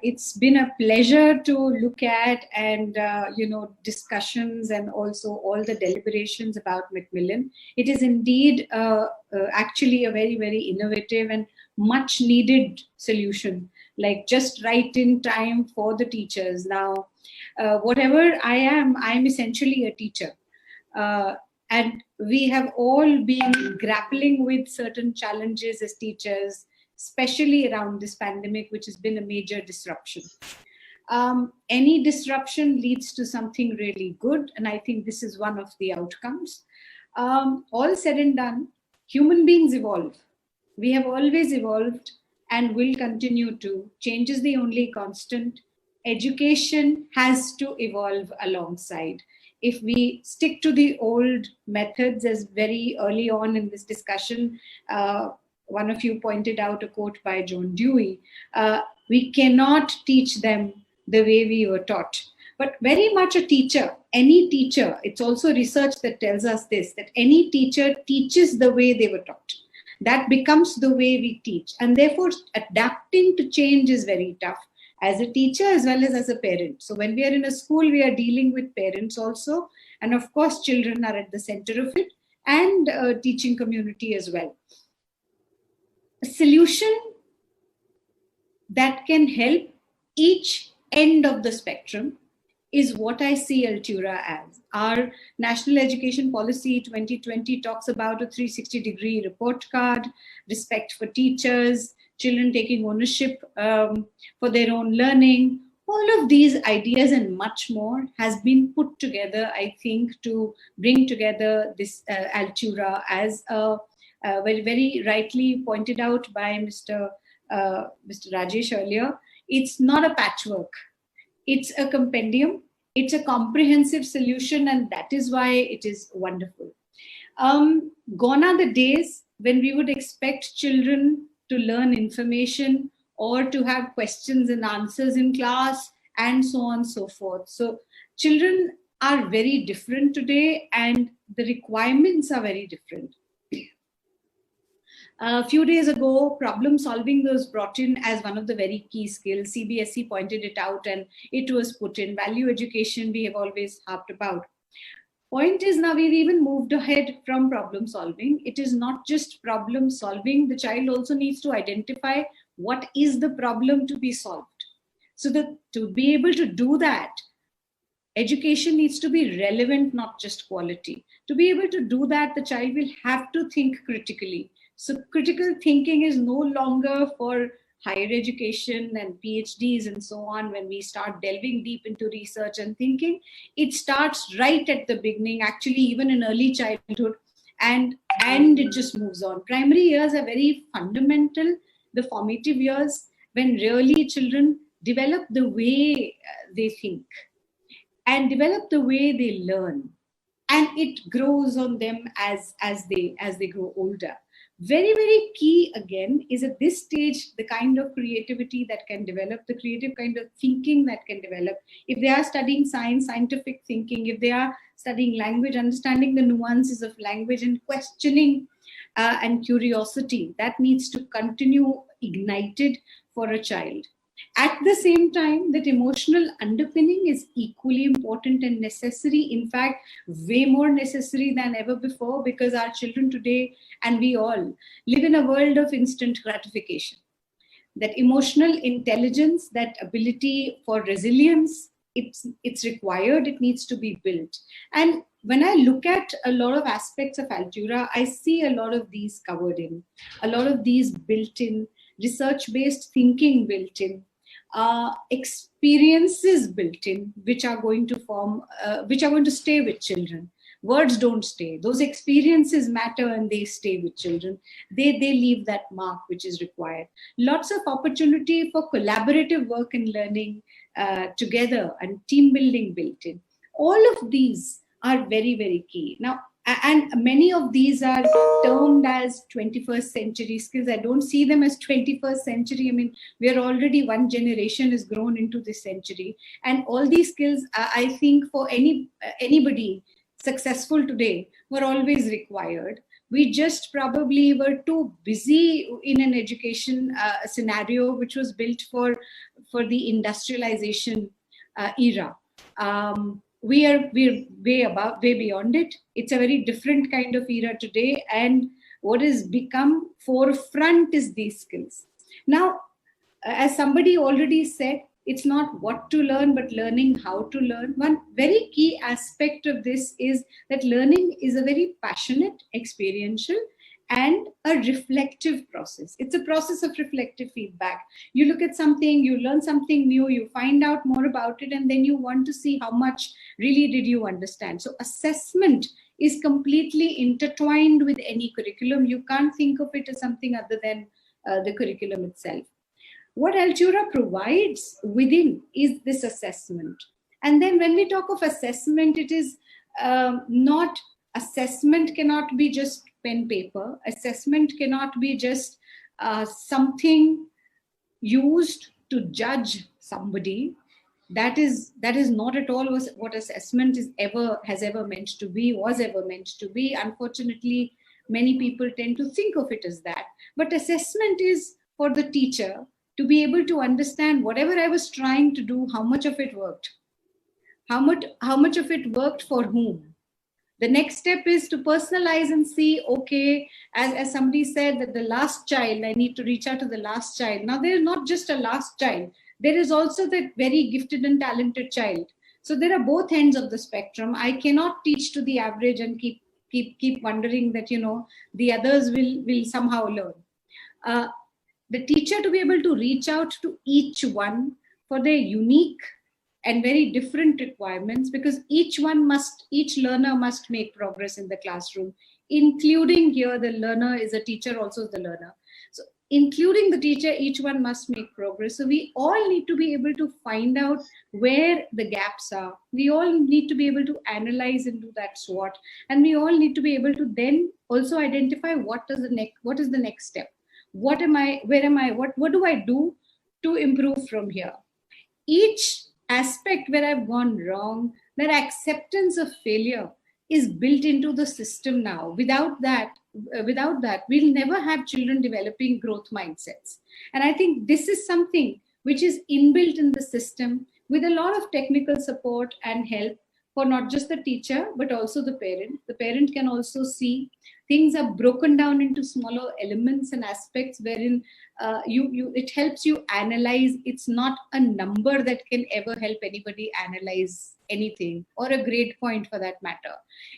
it's been a pleasure to look at and, discussions and also all the deliberations about Macmillan. It is indeed actually a very, very innovative and much needed solution, like just right in time for the teachers. Now, whatever I'm essentially a teacher. And we have all been grappling with certain challenges as teachers, especially around this pandemic, which has been a major disruption. Any disruption leads to something really good, and I think this is one of the outcomes. All said and done, human beings evolve. We have always evolved and will continue to. Change is the only constant. Education has to evolve alongside. If we stick to the old methods, as very early on in this discussion, one of you pointed out a quote by John Dewey, we cannot teach them the way we were taught. But very much a teacher, any teacher, it's also research that tells us this, that any teacher teaches the way they were taught. That becomes the way we teach. And therefore, adapting to change is very tough, as a teacher as well as a parent. So when we are in a school, we are dealing with parents also. And of course, children are at the center of it, and teaching community as well. A solution that can help each end of the spectrum is what I see Altura as. Our National Education Policy 2020 talks about a 360-degree report card, respect for teachers, children taking ownership for their own learning. All of these ideas and much more has been put together, I think, to bring together this Altura, as very, very rightly pointed out by Mr. Rajesh earlier. It's not a patchwork. It's a compendium. It's a comprehensive solution, and that is why it is wonderful. Gone are the days when we would expect children to learn information or to have questions and answers in class and so on and so forth. So children are very different today, and the requirements are very different. A few days ago, problem solving was brought in as one of the very key skills. CBSE pointed it out and it was put in. Value education, we have always harped about. Point is, now we've even moved ahead from problem solving. It is not just problem solving. The child also needs to identify what is the problem to be solved. So that to be able to do that, education needs to be relevant, not just quality. To be able to do that, the child will have to think critically. So critical thinking is no longer for higher education and PhDs and so on. When we start delving deep into research and thinking, it starts right at the beginning, actually even in early childhood, and it just moves on. Primary years are very fundamental, the formative years, when really children develop the way they think and develop the way they learn, and it grows on them as they grow older. Very, very key again is at this stage the kind of creativity that can develop, the creative kind of thinking that can develop. If they are studying science, scientific thinking, if they are studying language, understanding the nuances of language and questioning and curiosity, that needs to continue ignited for a child. At the same time, that emotional underpinning is equally important and necessary. In fact, way more necessary than ever before, because our children today, and we all, live in a world of instant gratification. That emotional intelligence, that ability for resilience, it's required, it needs to be built. And when I look at a lot of aspects of Altura, I see a lot of these covered in, a lot of these built in, research-based thinking built in, experiences built in, which are going to stay with children. Words don't stay. Those experiences matter and they stay with children. They leave that mark which is required. Lots of opportunity for collaborative work and learning together, and team building built in. All of these are very, very key. Now, and many of these are termed as 21st century skills. I don't see them as 21st century. I mean, we are already, one generation has grown into this century. And all these skills, I think for anybody successful today, were always required. We just probably were too busy in an education scenario which was built for for the industrialization era. We're way beyond it. It's a very different kind of era today, and what has become forefront is these skills. Now, as somebody already said, it's not what to learn, but learning how to learn. One very key aspect of this is that learning is a very passionate, experiential, and a reflective process. It's a process of reflective feedback. You look at something, you learn something new, you find out more about it, and then you want to see how much really did you understand. So assessment is completely intertwined with any curriculum. You can't think of it as something other than the curriculum itself. What Altura provides within is this assessment. And then when we talk of assessment, it is not, assessment cannot be just pen paper. Assessment cannot be just something used to judge somebody. That is not at all what assessment has ever meant to be, was ever meant to be. Unfortunately, many people tend to think of it as that. But assessment is for the teacher to be able to understand whatever I was trying to do, how much of it worked, how much of it worked for whom. The next step is to personalize and see, okay, as somebody said, that the last child, I need to reach out to the last child. Now, there is not just a last child. There is also the very gifted and talented child. So there are both ends of the spectrum. I cannot teach to the average and keep wondering that, the others will somehow learn. The teacher to be able to reach out to each one for their unique and very different requirements, because each learner must make progress in the classroom, including here the learner is a teacher, also the learner. So including the teacher, each one must make progress. So we all need to be able to find out where the gaps are. We all need to be able to analyze and do that SWOT. And we all need to be able to then also identify what is the next step. What do I do to improve from here? Each aspect where I've gone wrong, that acceptance of failure is built into the system now. Without that, we'll never have children developing growth mindsets. And I think this is something which is inbuilt in the system with a lot of technical support and help for not just the teacher, but also the parent. The parent can also see things are broken down into smaller elements and aspects wherein it helps you analyze. It's not a number that can ever help anybody analyze anything, or a grade point for that matter.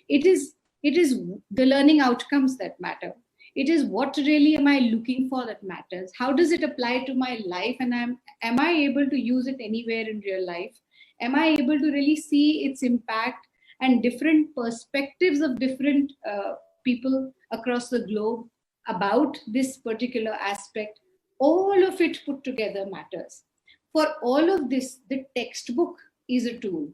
It is the learning outcomes that matter. It is what really am I looking for that matters. How does it apply to my life, and am I able to use it anywhere in real life? Am I able to really see its impact and different perspectives of different people across the globe about this particular aspect? All of it put together matters. For all of this, the textbook is a tool.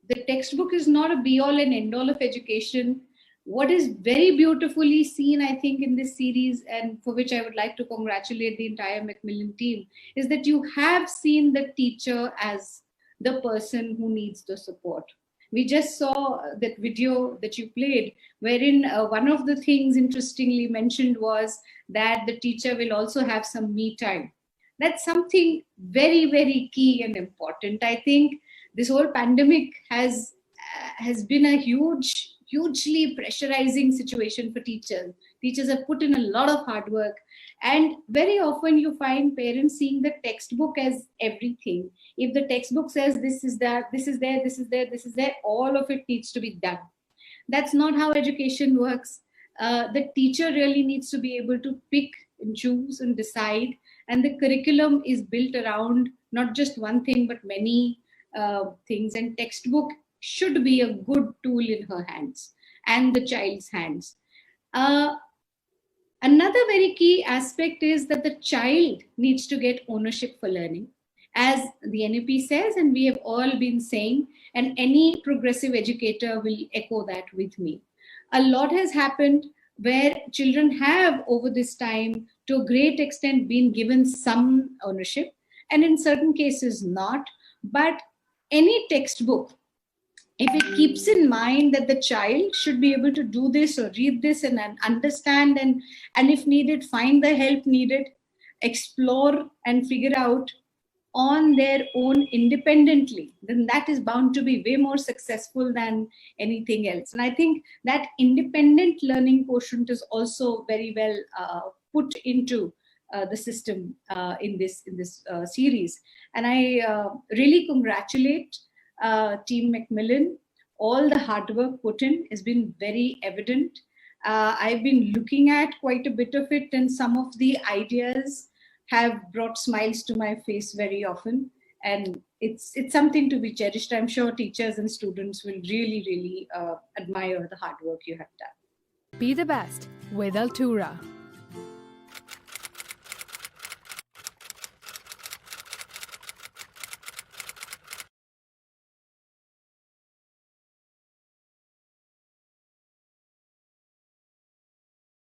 The textbook is not a be-all and end-all of education. What is very beautifully seen, I think, in this series, and for which I would like to congratulate the entire Macmillan team, is that you have seen the teacher as the person who needs the support. We just saw that video that you played, wherein one of the things interestingly mentioned was that the teacher will also have some me time. That's something very, very key and important. I think this whole pandemic has been a hugely pressurizing situation for teachers. Teachers have put in a lot of hard work. And very often you find parents seeing the textbook as everything. If the textbook says this is that, this is there, this is there, this is there, all of it needs to be done. That's not how education works. The teacher really needs to be able to pick and choose and decide. And the curriculum is built around not just one thing, but many things. And textbook should be a good tool in her hands and the child's hands. Another very key aspect is that the child needs to get ownership for learning. As the NAP says, and we have all been saying, and any progressive educator will echo that with me. A lot has happened where children have, over this time, to a great extent, been given some ownership, and in certain cases not. But any textbook, if it keeps in mind that the child should be able to do this or read this and understand, and if needed, find the help needed, explore and figure out on their own independently, then that is bound to be way more successful than anything else. And I think that independent learning quotient is also very well put into the system in this series. And I really congratulate Team Macmillan. All the hard work put in has been very evident. I've been looking at quite a bit of it, and some of the ideas have brought smiles to my face very often. And it's something to be cherished. I'm sure teachers and students will really, really admire the hard work you have done. Be the best with Altura.